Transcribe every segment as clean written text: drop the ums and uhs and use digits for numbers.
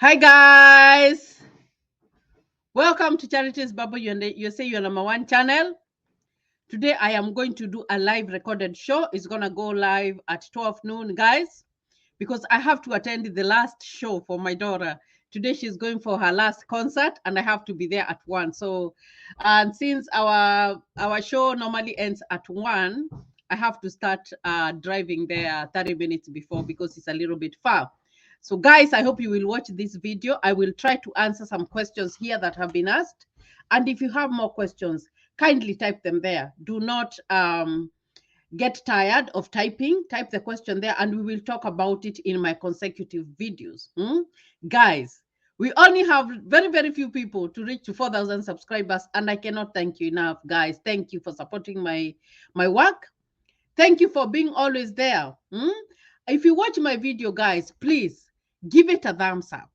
Hi guys, welcome to Charities Bubble USA, your number one channel. Today I am going to do a live recorded show. It's gonna go live at 12 noon, guys, because I have to attend the last show for my daughter. Today she's going for her last concert, and I have to be there at 1. So, and since our show normally ends at 1, I have to start driving there 30 minutes before because it's a little bit far. So guys, I hope you will watch this video. I will try to answer some questions here that have been asked. And if you have more questions, kindly type them there. Do not get tired of typing. Type the question there and we will talk about it in my consecutive videos. Guys, we only have very, very few people to reach to 4,000 subscribers, and I cannot thank you enough, guys. Thank you for supporting my work. Thank you for being always there. If you watch my video, guys, please give it a thumbs up.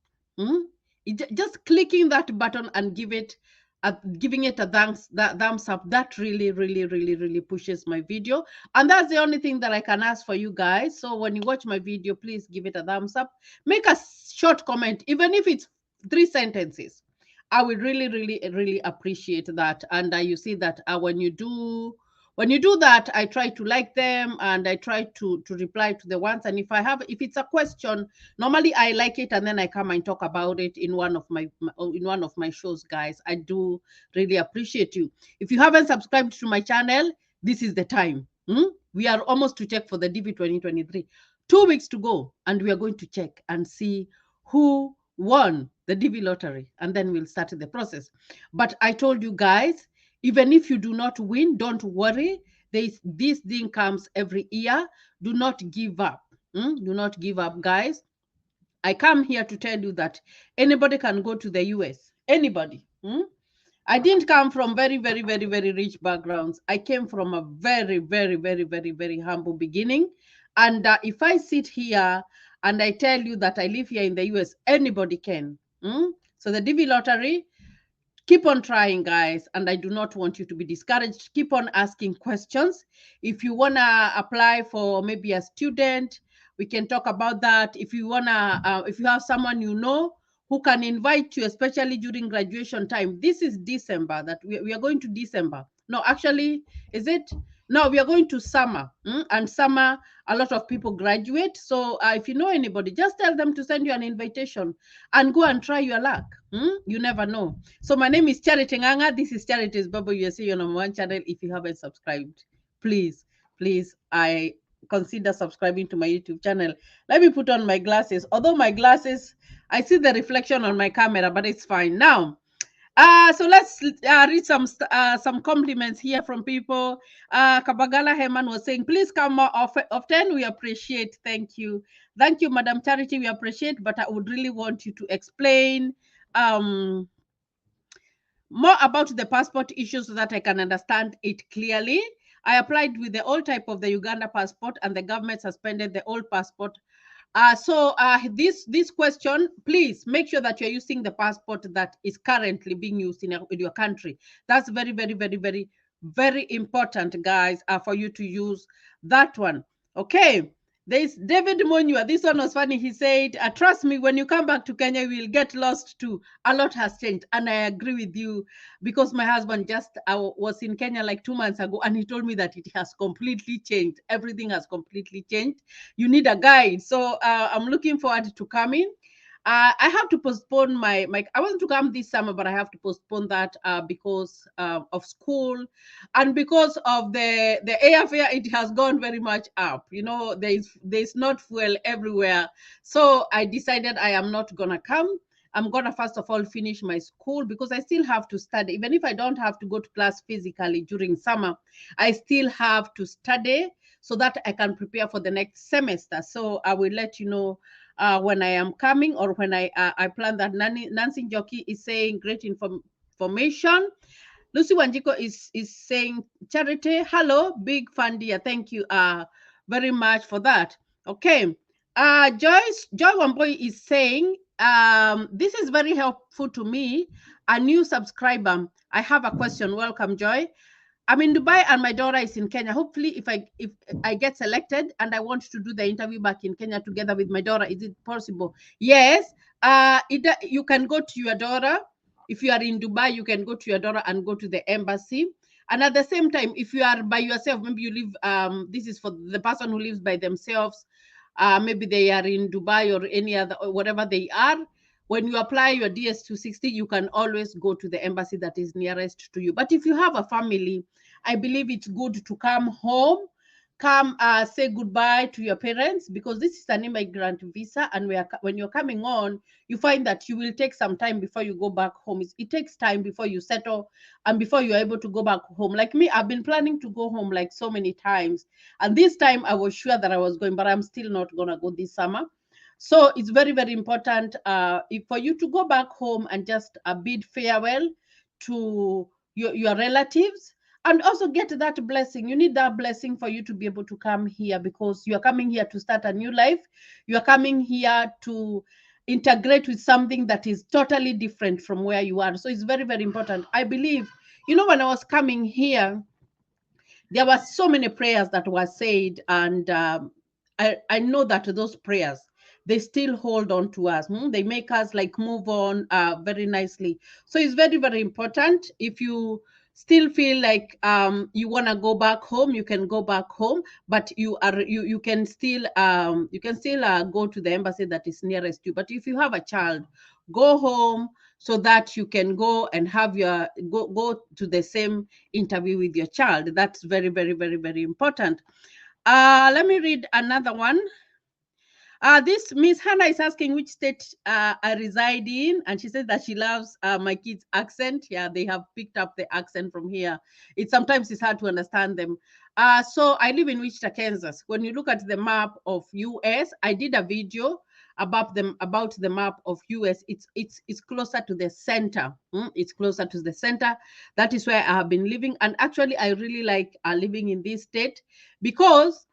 Just clicking that button and giving it a thumbs up, that really pushes my video, and that's the only thing that I can ask for you guys. So when you watch my video, please give it a thumbs up. Make a short comment, even if it's 3 sentences. I would really appreciate that. And you see that when you do that, I try to like them and I try to reply to the ones. And if it's a question, normally I like it and then I come and talk about it in one of my shows, guys. I do really appreciate you. If you haven't subscribed to my channel, this is the time. We are almost to check for the DV 2023. 2 weeks to go, and we are going to check and see who won the DV lottery, and then we'll start the process. But I told you guys, even if you do not win, don't worry. This thing comes every year. Do not give up. Do not give up, guys. I come here to tell you that anybody can go to the US. Anybody. I didn't come from very rich backgrounds. I came from a very humble beginning. And if I sit here and I tell you that I live here in the US, anybody can. So the DV lottery, keep on trying, guys, and I do not want you to be discouraged. Keep on asking questions. If you want to apply for maybe a student, we can talk about that. If you have someone you know who can invite you, especially during graduation time. This is December, that we are going to December. No, actually, is it? No, we are going to summer. And summer, a lot of people graduate. So if you know anybody, just tell them to send you an invitation and go and try your luck. You never know. So my name is Charity Nganga. This is Charities Bubble USA, your number one channel. If you haven't subscribed, please, I consider subscribing to my YouTube channel. Let me put on my glasses. Although my glasses, I see the reflection on my camera, but it's fine. Now, so let's read some compliments here from people. Kabagala Heman was saying, please come more often. We appreciate. Thank you, Madam Charity. We appreciate, but I would really want you to explain more about the passport issue so that I can understand it clearly. I applied with the old type of the Uganda passport, and the government suspended the old passport. This question, please make sure that you're using the passport that is currently being used in your country. That's very important, guys, for you to use that one. Okay. There's David Monua. This one was funny. He said, trust me, when you come back to Kenya, you will get lost too. A lot has changed. And I agree with you, because my husband just was in Kenya like 2 months ago, and he told me that it has completely changed. Everything has completely changed. You need a guide. So I'm looking forward to coming. I have to postpone my I wanted to come this summer, but I have to postpone that because of school, and because of the airfare. It has gone very much up. There's not fuel everywhere. So I decided I am not gonna come. I'm gonna first of all finish my school, because I still have to study. Even if I don't have to go to class physically during summer, I still have to study so that I can prepare for the next semester. So I will let you know when I am coming, or when I plan that. Nancy Njoki is saying great information. Lucy Wanjiko is saying, Charity, hello, big fan dear. Thank you very much for that. Okay. Joy Wamboy is saying, this is very helpful to me, a new subscriber. I have a question. Welcome, Joy. I'm in Dubai and my daughter is in Kenya. Hopefully, if I get selected and I want to do the interview back in Kenya together with my daughter, is it possible? Yes. You can go to your daughter. If you are in Dubai, you can go to your daughter and go to the embassy. And at the same time, if you are by yourself, maybe you live. This is for the person who lives by themselves. Maybe they are in Dubai or any other, or whatever they are. When you apply your DS-260, you can always go to the embassy that is nearest to you. But if you have a family, I believe it's good to come home, come say goodbye to your parents, because this is an immigrant visa, and when you're coming on, you find that you will take some time before you go back home. It takes time before you settle and before you're able to go back home. Like me, I've been planning to go home like so many times, and this time I was sure that I was going, but I'm still not gonna go this summer. So it's very, very important for you to go back home and just bid farewell to your relatives, and also get that blessing. You need that blessing for you to be able to come here, because you are coming here to start a new life. You are coming here to integrate with something that is totally different from where you are. So it's very, very important. I believe, when I was coming here, there were so many prayers that were said, and I know that those prayers, they still hold on to us. They make us like move on very nicely. So it's very, very important. If you still feel like you want to go back home, you can go back home, but you can still go to the embassy that is nearest you. But if you have a child, go home, so that you can go and have go to the same interview with your child. That's very, very, very, very important. Let me read another one. This Miss Hannah is asking which state I reside in, and she says that she loves my kids' accent. Yeah, they have picked up the accent from here. Sometimes it's hard to understand them. So I live in Wichita, Kansas. When you look at the map of US, I did a video about the map of US. It's closer to the center. It's closer to the center. That is where I have been living, and actually I really like living in this state, because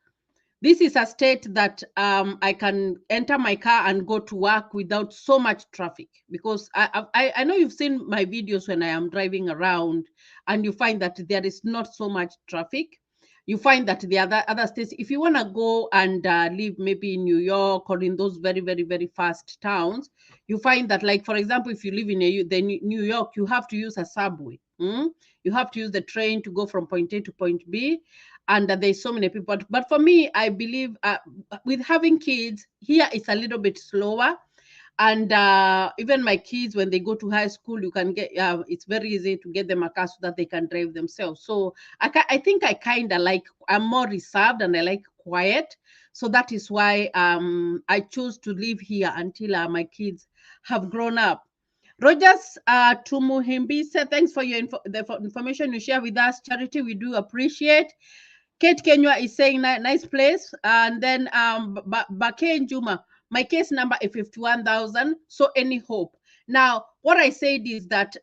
this is a state that I can enter my car and go to work without so much traffic. Because I know you've seen my videos when I am driving around, and you find that there is not so much traffic. You find that the other states, if you want to go and live maybe in New York or in those very, very, very fast towns, you find that, like, for example, if you live in New York, you have to use a subway. You have to use the train to go from point A to point B, and there's so many people. But for me, I believe with having kids here, it's a little bit slower. And even my kids, when they go to high school, you can get it's very easy to get them a car so that they can drive themselves. So I think I kind of like, I'm more reserved and I like quiet. So that is why I chose to live here until my kids have grown up. Rogers Tumuhimbi said, thanks for the information you share with us, Charity. We do appreciate. Kate Kenya is saying nice place. And then Bake Juma, my case number is 51,000. So any hope? Now, what I said is that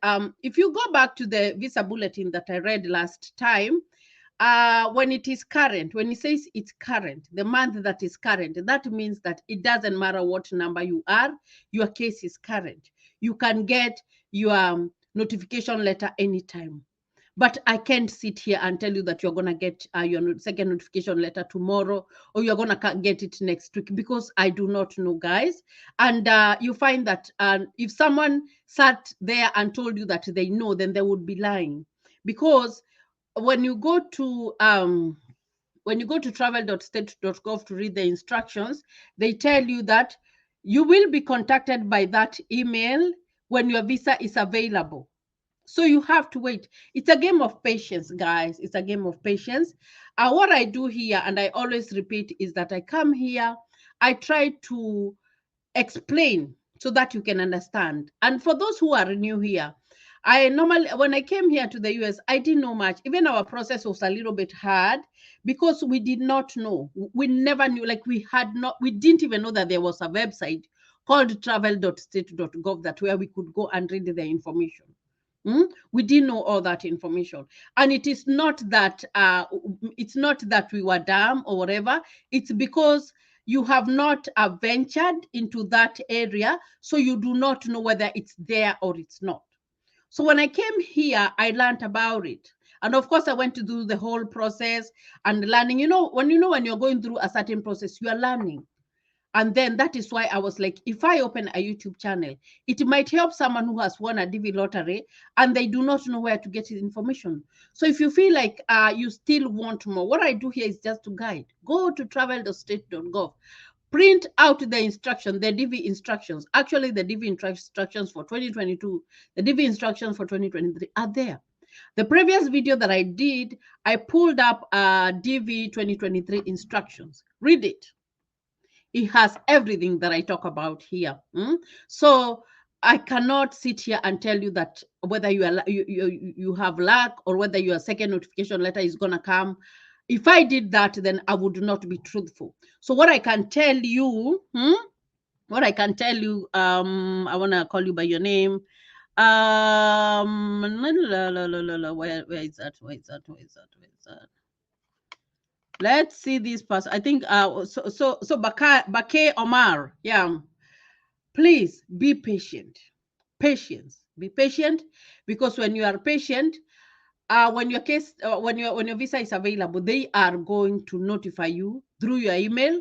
if you go back to the visa bulletin that I read last time, when it is current, when it says it's current, the month that is current, that means that it doesn't matter what number you are, your case is current. You can get your notification letter anytime. But I can't sit here and tell you that you're going to get your second notification letter tomorrow, or you're going to get it next week, because I do not know, guys. And you find that if someone sat there and told you that they know, then they would be lying. Because when you go to travel.state.gov to read the instructions, they tell you that you will be contacted by that email when your visa is available. So you have to wait. It's a game of patience, guys. It's a game of patience. What I do here, and I always repeat, is that I come here, I try to explain so that you can understand. And for those who are new here, I normally, when I came here to the US, I didn't know much. Even our process was a little bit hard, because we did not know. We never knew, like we didn't even know that there was a website called travel.state.gov that where we could go and read the information. We didn't know all that information. And it is not that we were dumb or whatever. It's because you have not ventured into that area, so you do not know whether it's there or it's not. So when I came here, I learned about it. And of course, I went to do the whole process and learning. When you're going through a certain process, you are learning. And then that is why I was like, if I open a YouTube channel, it might help someone who has won a DV lottery and they do not know where to get his information. So if you feel like you still want more, what I do here is just to guide. Go to travel.state.gov. Print out the instruction, the DV instructions. Actually, the DV instructions for 2022, the DV instructions for 2023 are there. The previous video that I did, I pulled up DV 2023 instructions. Read it. It has everything that I talk about here. So I cannot sit here and tell you that whether you have luck or whether your second notification letter is gonna come. If I did that, then I would not be truthful. So what I can tell you, I wanna call you by your name. Where is that? Let's see this person. I think so Bake Omar. Yeah. Please be patient. Patience. Be patient, because when you are patient, when your visa is available, they are going to notify you through your email,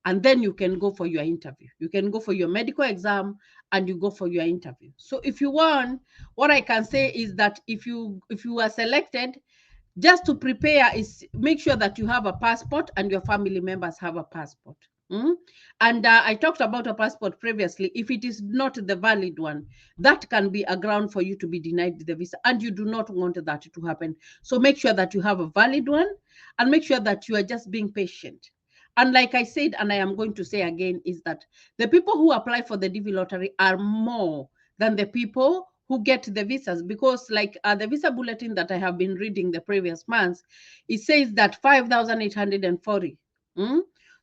and then you can go for your interview. You can go for your medical exam and you go for your interview. So if you want, what I can say is that if you are selected, just to prepare is make sure that you have a passport and your family members have a passport. And I talked about a passport previously. If it is not the valid one, that can be a ground for you to be denied the visa, and you do not want that to happen. So make sure that you have a valid one, and make sure that you are just being patient. And like I said, and I am going to say again, is that the people who apply for the DV lottery are more than the people who get the visas, because like the visa bulletin that I have been reading the previous months, it says that 5,840.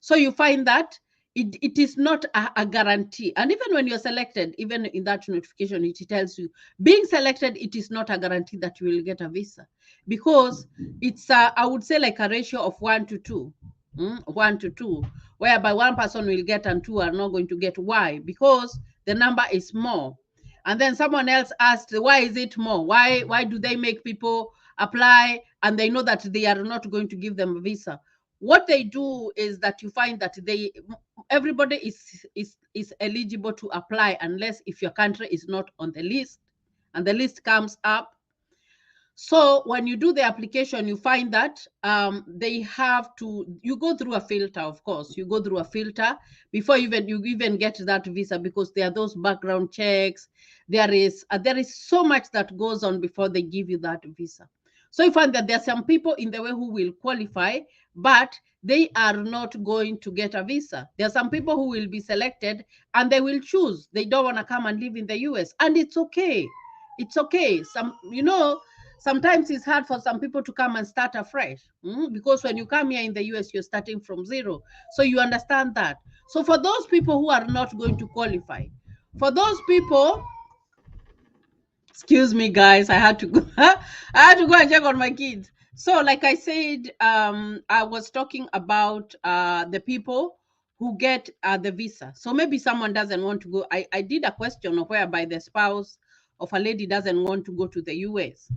So you find that it is not a guarantee. And even when you're selected, even in that notification, it tells you being selected, it is not a guarantee that you will get a visa, because it's I would say like a ratio of 1 to 2. 1 to 2, whereby one person will get and two are not going to get. Why? Because the number is more. And then someone else asked, why is it more? Why do they make people apply and they know that they are not going to give them a visa? What they do is that you find that everybody is eligible to apply, unless if your country is not on the list and the list comes up. So when you do the application, you find that you go through a filter. Of course, you go through a filter before you even get that visa, because there are those background checks. There is so much that goes on before they give you that visa. So you find that there are some people in the way who will qualify, but they are not going to get a visa. There are some people who will be selected and they will choose. They don't want to come and live in the US, and it's okay. It's okay. Sometimes it's hard for some people to come and start afresh, because when you come here in the US, you're starting from zero. So you understand that. So for those people who are not going to qualify, for those people, excuse me, guys, I had to go. I had to go and check on my kids. So, like I said, I was talking about the people who get the visa. So maybe someone doesn't want to go. I did a question of whereby the spouse of a lady doesn't want to go to the US.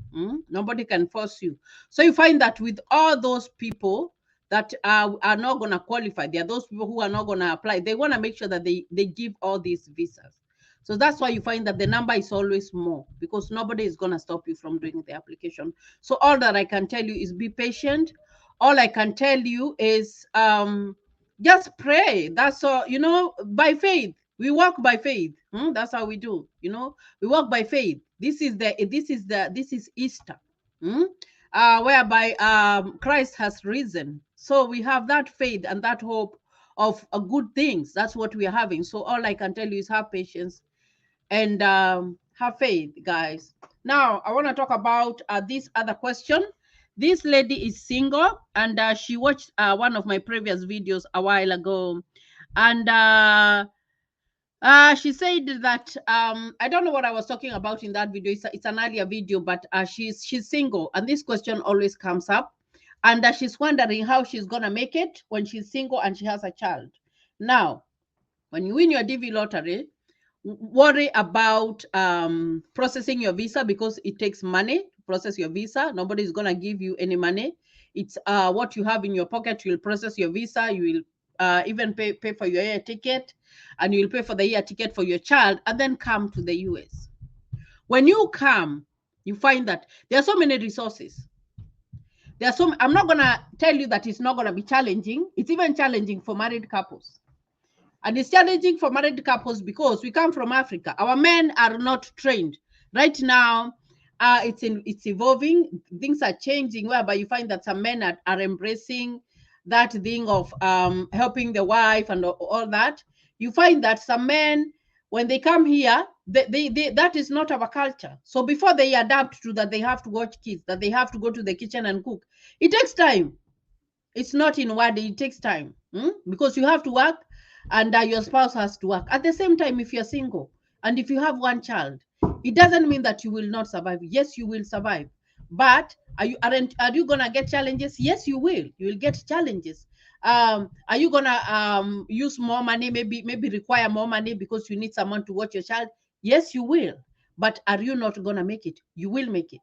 Nobody can force you. So you find that with all those people that are not going to qualify, there are those people who are not going to apply. They want to make sure that they give all these visas. So that's why you find that the number is always more, because nobody is going to stop you from doing the application. So all that I can tell you is be patient. All I can tell you is just pray. That's all, by faith. We walk by faith. That's how we do. We walk by faith. This is Easter. Whereby Christ has risen. So we have that faith and that hope of good things. That's what we are having. So all I can tell you is have patience and have faith, guys. Now I want to talk about this other question. This lady is single, and she watched one of my previous videos a while ago, and she said that I don't know what I was talking about in that video. It's an earlier video, but she's single, and this question always comes up, and she's wondering how she's gonna make it when she's single and she has a child. Now, when you win your DV lottery, worry about processing your visa, because it takes money to process your visa. Nobody is going to give you any money. It's what you have in your pocket will process your visa. You will even pay for your air ticket, and you will pay for the air ticket for your child, and then come to the US. When you come, you find that there are so many resources. There are some. I'm not going to tell you that it's not going to be challenging. It's even challenging for married couples. And it's challenging for married couples because we come from Africa. Our men are not trained. Right now, it's evolving. Things are changing, whereby you find that some men are embracing that thing of helping the wife and all that. You find that some men, when they come here, that is not our culture. So before they adapt to that, they have to watch kids, that they have to go to the kitchen and cook. It takes time. It's not in one day. It takes time because you have to work, and your spouse has to work. At the same time, if you're single and if you have one child, it doesn't mean that you will not survive. Yes, you will survive. But are you gonna get challenges? Yes, you will. You will get challenges. Are you gonna use more money? Maybe require more money because you need someone to watch your child. Yes, you will. But are you not gonna make it? You will make it.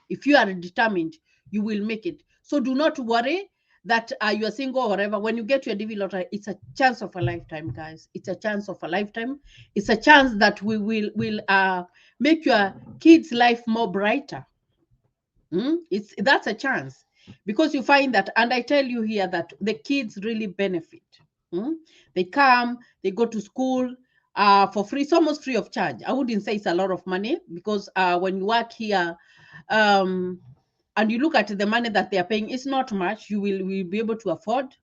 If you are determined, you will make it. So do not worry that you are single or whatever. When you get your DV lottery, it's a chance of a lifetime, guys. It's a chance of a lifetime. It's a chance that we will make your kids' life more brighter. That's a chance, because you find that, and I tell you here that the kids really benefit. They come, they go to school for free. It's almost free of charge. I wouldn't say it's a lot of money, because when you work here, and you look at the money that they are paying, it's not much. You will be able to afford.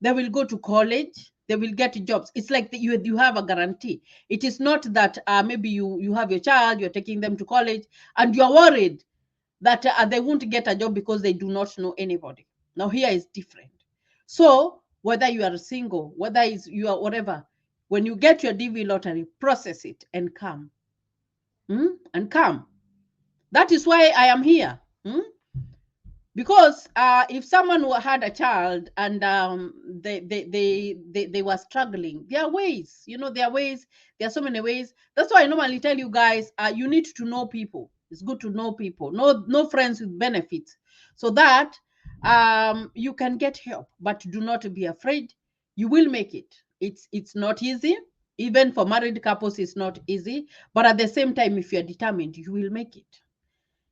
They will go to college. They will get jobs. It's like you have a guarantee. It is not that maybe you have your child, you're taking them to college, and you're worried that they won't get a job because they do not know anybody. Now here is different. So whether you are single, whether you are whatever, when you get your DV lottery, process it and come. And come. That is why I am here. Because if someone who had a child and they were struggling, there are ways. There are ways. There are so many ways. That's why I normally tell you guys, you need to know people. It's good to know people. No friends with benefits, so that you can get help. But do not be afraid. You will make it. It's not easy. Even for married couples, it's not easy. But at the same time, if you're determined, you will make it.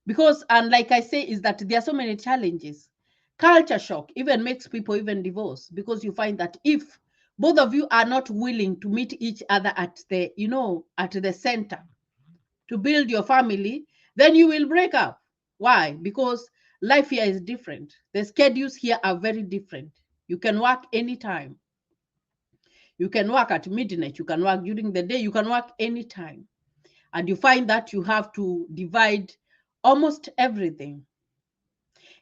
Because, and like I say, is that there are so many challenges. Culture shock even makes people even divorce, because you find that if both of you are not willing to meet each other at the center to build your family, then you will break up. Why? Because life here is different. The schedules here are very different. You can work anytime. You can work at midnight. You can work during the day. You can work anytime. And you find that you have to divide almost everything.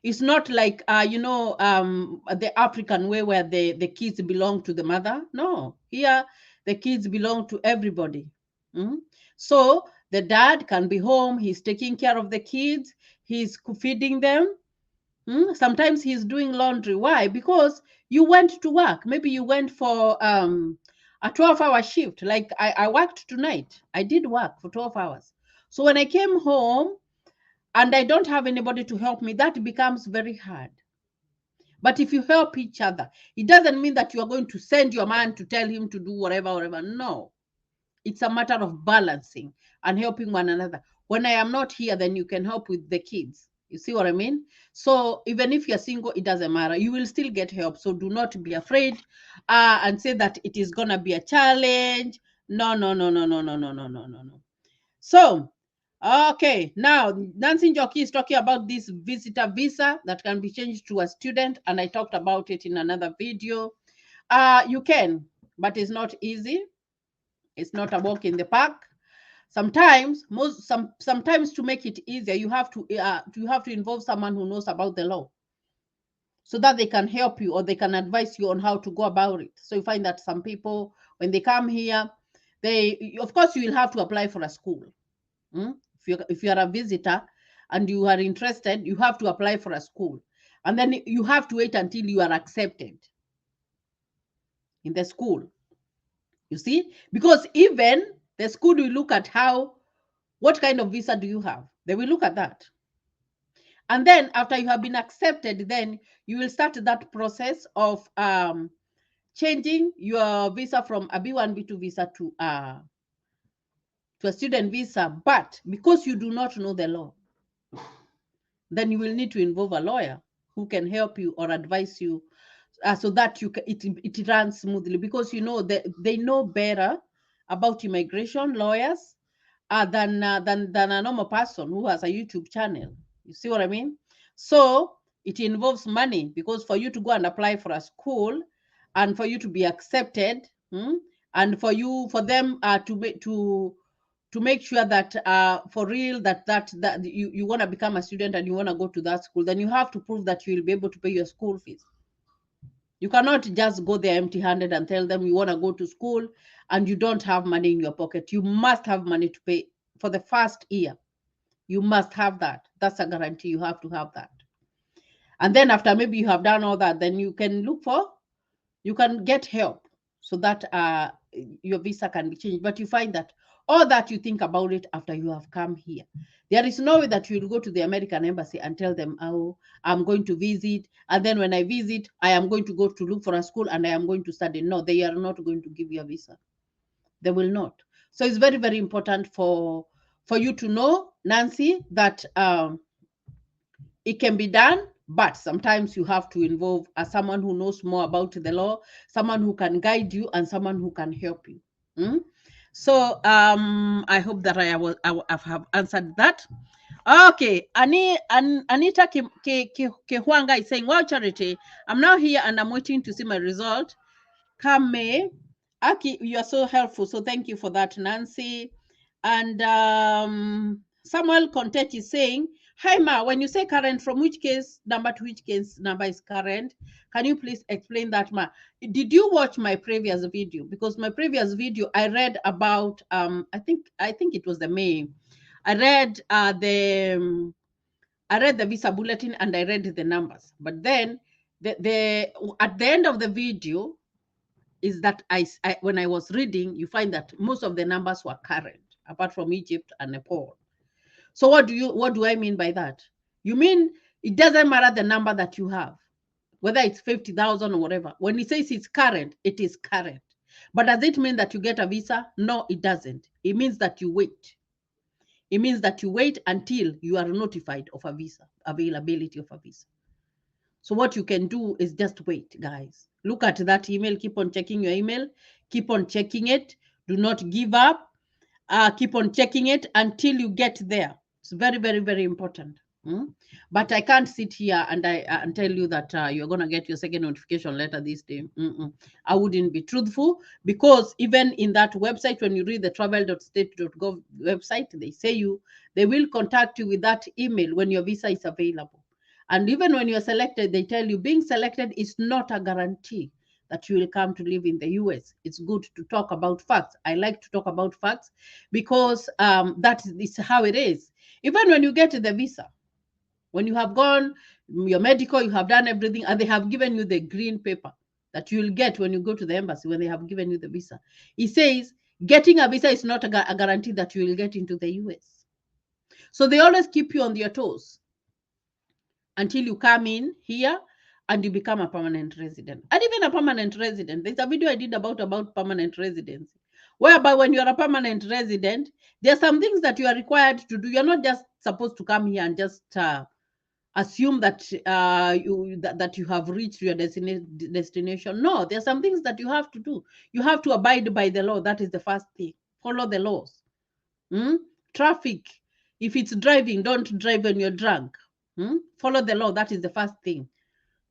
It's not like the African way, where the kids belong to the mother. No, here the kids belong to everybody. So the dad can be home, he's taking care of the kids, he's feeding them. Sometimes he's doing laundry. Why? Because you went to work. Maybe you went for a 12-hour shift. Like I worked tonight. I did work for 12 hours. So when I came home and I don't have anybody to help me, that becomes very hard. But if you help each other, it doesn't mean that you are going to send your man to tell him to do whatever. No. It's a matter of balancing and helping one another. When I am not here, then you can help with the kids. You see what I mean? So even if you're single, it doesn't matter. You will still get help. So do not be afraid and say that it is going to be a challenge. No, no, no, no, no, no, no, no, no, no, no. So, okay, now Nancy Njoki is talking about this visitor visa that can be changed to a student, and I talked about it in another video. You can, but it's not easy. It's not a walk in the park. Sometimes to make it easier, you have to involve someone who knows about the law, so that they can help you, or they can advise you on how to go about it. So you find that some people, when they come here, of course you will have to apply for a school. If you are a visitor and you are interested, you have to apply for a school, and then you have to wait until you are accepted in the school. You see, because even the school will look at what kind of visa do you have. They will look at that. And then after you have been accepted, then you will start that process of changing your visa from a B1, B2 visa to a student visa. But because you do not know the law, then you will need to involve a lawyer who can help you or advise you so that it runs smoothly, because you know they know better about immigration lawyers than a normal person who has a YouTube channel. You see what I mean? So it involves money, because for you to go and apply for a school and for you to be accepted, and for them to make sure that for real that you want to become a student and you want to go to that school, then you have to prove that you will be able to pay your school fees. You cannot just go there empty-handed and tell them you want to go to school and you don't have money in your pocket. You must have money to pay for the first year. You must have that. That's a guarantee. You have to have that. And then after maybe you have done all that, then you can get help so that your visa can be changed. But you find that all that you think about it after you have come here. There is no way that you will go to the American embassy and tell them, oh, I'm going to visit. And then when I visit, I am going to go to look for a school and I am going to study. No, they are not going to give you a visa. They will not. So it's very, very important for you to know, Nancy, that it can be done, but sometimes you have to involve someone who knows more about the law, someone who can guide you, and someone who can help you. So I hope that I have answered that. Okay, Anita Kehwanga is saying, wow, Charity, I'm now here and I'm waiting to see my result. Kame, Aki, you are so helpful. So thank you for that, Nancy. And Samuel Contet is saying, hi, Ma, when you say current, from which case number to which case number is current? Can you please explain that, Ma? Did you watch my previous video? Because my previous video, I read about, I think it was the May. I read the visa bulletin and I read the numbers. But then the at the end of the video, is that when I was reading, you find that most of the numbers were current, apart from Egypt and Nepal. So what do I mean by that? You mean it doesn't matter the number that you have, whether it's 50,000 or whatever. When it says it's current, it is current. But does it mean that you get a visa? No, it doesn't. It means that you wait. It means that you wait until you are notified of a visa, availability of a visa. So what you can do is just wait, guys. Look at that email. Keep on checking your email. Keep on checking it. Do not give up. Keep on checking it until you get there. It's very, very, very important. But I can't sit here and tell you that you're going to get your second notification letter this day. I wouldn't be truthful, because even in that website, when you read the travel.state.gov website, they will contact you with that email when your visa is available. And even when you're selected, they tell you being selected is not a guarantee that you will come to live in the US. It's good to talk about facts. I like to talk about facts because that is how it is. Even when you get the visa, when you have gone your medical, you have done everything, and they have given you the green paper that you will get when you go to the embassy, when they have given you the visa. It says getting a visa is not a guarantee that you will get into the US. So they always keep you on your toes until you come in here and you become a permanent resident. And even a permanent resident, there's a video I did about permanent residency, whereby when you're a permanent resident, there are some things that you are required to do. You're not just supposed to come here and just assume that that you have reached your destination. No, there are some things that you have to do. You have to abide by the law. That is the first thing. Follow the laws. Traffic. If it's driving, don't drive when you're drunk. Follow the law. That is the first thing.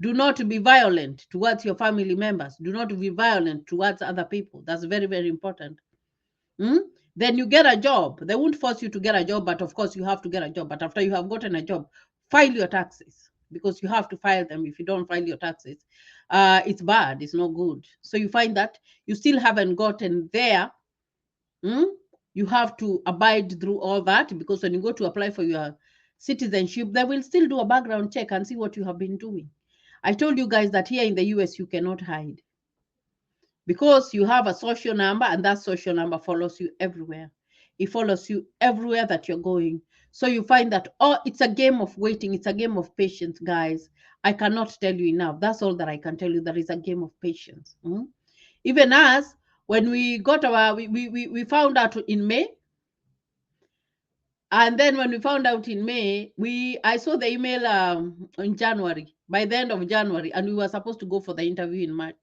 Do not be violent towards your family members. Do not be violent towards other people. That's very, very important. Then you get a job. They won't force you to get a job, but of course you have to get a job. But after you have gotten a job, file your taxes, because you have to file them. If you don't file your taxes, it's bad. It's not good. So you find that you still haven't gotten there. You have to abide through all that, because when you go to apply for your citizenship, they will still do a background check and see what you have been doing. I told you guys that here in the US, you cannot hide, because you have a social number and that social number follows you everywhere. It follows you everywhere that you're going. So you find that, oh, it's a game of waiting. It's a game of patience, guys. I cannot tell you enough. That's all that I can tell you. There is a game of patience. Even us, when we got we found out in May. And then when we found out in May, I saw the email in January, by the end of January, and we were supposed to go for the interview in March.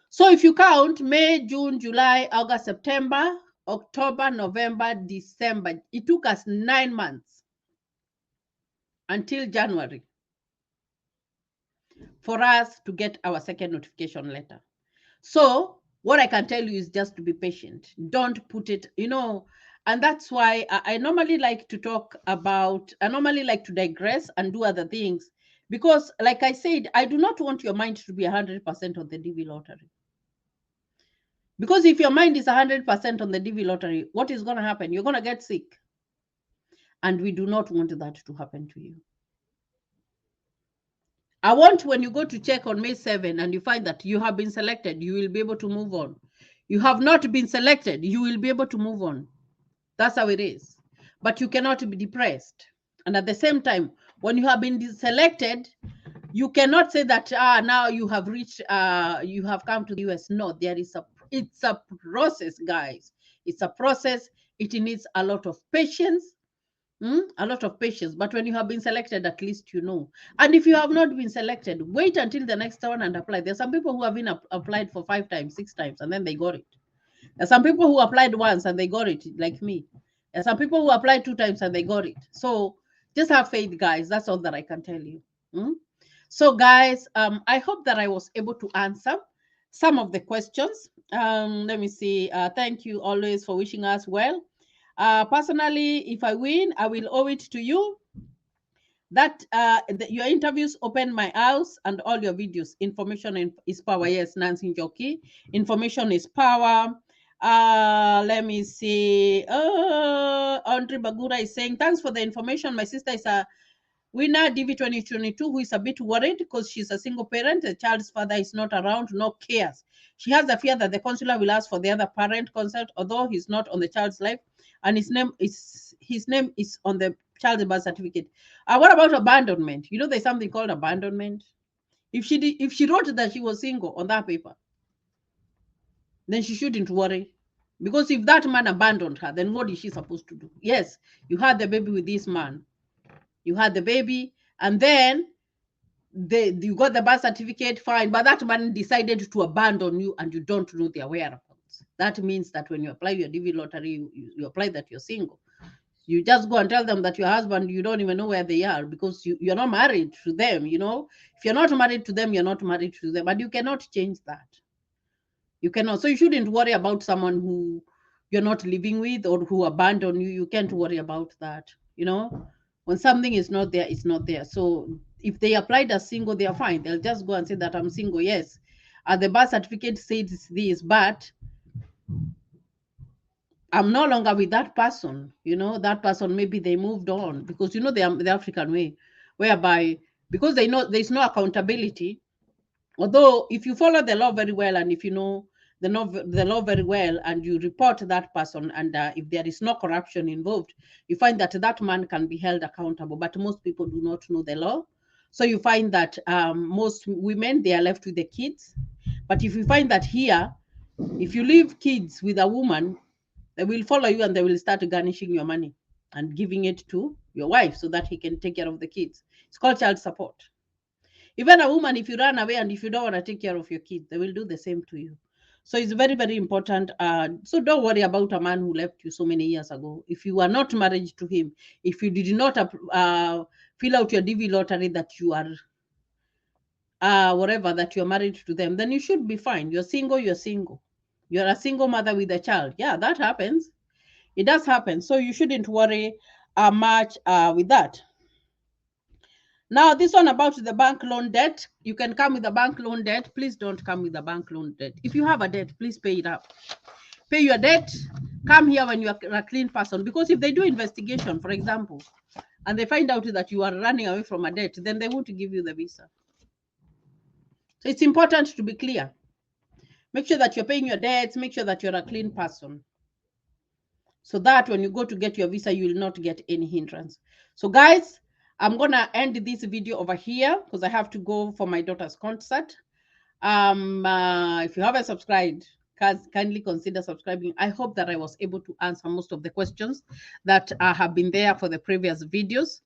So if you count May, June, July, August, September, October, November, December, it took us 9 months until January for us to get our second notification letter. So what I can tell you is just to be patient. Don't put it, and that's why I normally like to I normally like to digress and do other things, because like I said, I do not want your mind to be 100% on the DV lottery. Because if your mind is 100% on the DV lottery, what is going to happen? You're going to get sick. And we do not want that to happen to you. I want when you go to check on May 7 and you find that you have been selected, you will be able to move on. You have not been selected, you will be able to move on. That's how it is. But you cannot be depressed. And at the same time, when you have been selected, you cannot say that now you have reached, you have come to the US. No, it's a process, guys. It's a process. It needs a lot of patience. A lot of patience. But when you have been selected, at least you know. And if you have not been selected, wait until the next one and apply. There's some people who have been applied for 5 times, 6 times, and then they got it. There's some people who applied once and they got it, like me. There's some people who applied 2 times and they got it. So just have faith, guys. That's all that I can tell you. So, guys, I hope that I was able to answer some of the questions. Let me see. Thank you always for wishing us well. Personally, if I win, I will owe it to you. Your interviews open my house and all your videos. Information is power. Yes, Nancy Njoki. Information is power. Let me see. Andre Bagura is saying, thanks for the information. My sister is a winner, DV 2022, who is a bit worried because she's a single parent. The child's father is not around, no cares. She has a fear that the consular will ask for the other parent consent, although he's not on the child's life, and his name is on the child's birth certificate. What about abandonment? There's something called abandonment. If she wrote that she was single on that paper, then she shouldn't worry. Because if that man abandoned her, then what is she supposed to do? Yes, you had the baby with this man. You had the baby, and then you got the birth certificate, fine, but that man decided to abandon you and you don't know their whereabouts. That means that when you apply your DV lottery, you apply that you're single. You just go and tell them that your husband, you don't even know where they are because you're not married to them, If you're not married to them, you're not married to them, but you cannot change that. You cannot. So you shouldn't worry about someone who you're not living with or who abandoned you. You can't worry about that, When something is not there, it's not there. So if they applied as single, they are fine. They'll just go and say that I'm single. Yes, the birth certificate says this, but I'm no longer with that person. That person, maybe they moved on because the African way, whereby because they know there's no accountability. Although if you follow the law very well and if you know the law very well and you report that person and if there is no corruption involved, you find that that man can be held accountable. But most people do not know the law. So you find that most women, they are left with the kids. But if you find that here, if you leave kids with a woman, they will follow you and they will start garnishing your money and giving it to your wife so that he can take care of the kids. It's called child support. Even a woman, if you run away and if you don't want to take care of your kids, they will do the same to you. So it's very, very important. So don't worry about a man who left you so many years ago. If you are not married to him, if you did not fill out your DV lottery that you are whatever, that you're married to them, then you should be fine. You're single, you're single. You're a single mother with a child. Yeah, that happens. It does happen. So you shouldn't worry much with that. Now, this one about the bank loan debt. You can come with a bank loan debt. Please don't come with a bank loan debt. If you have a debt, please pay it up. Pay your debt. Come here when you are a clean person. Because if they do investigation, for example, and they find out that you are running away from a debt, then they won't give you the visa. So it's important to be clear. Make sure that you're paying your debts. Make sure that you're a clean person. so that when you go to get your visa, you will not get any hindrance. So guys, I'm gonna end this video over here because I have to go for my daughter's concert. If you haven't subscribed, kindly consider subscribing. I hope that I was able to answer most of the questions that have been there for the previous videos.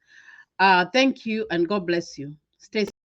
Thank you and God bless you. Stay safe.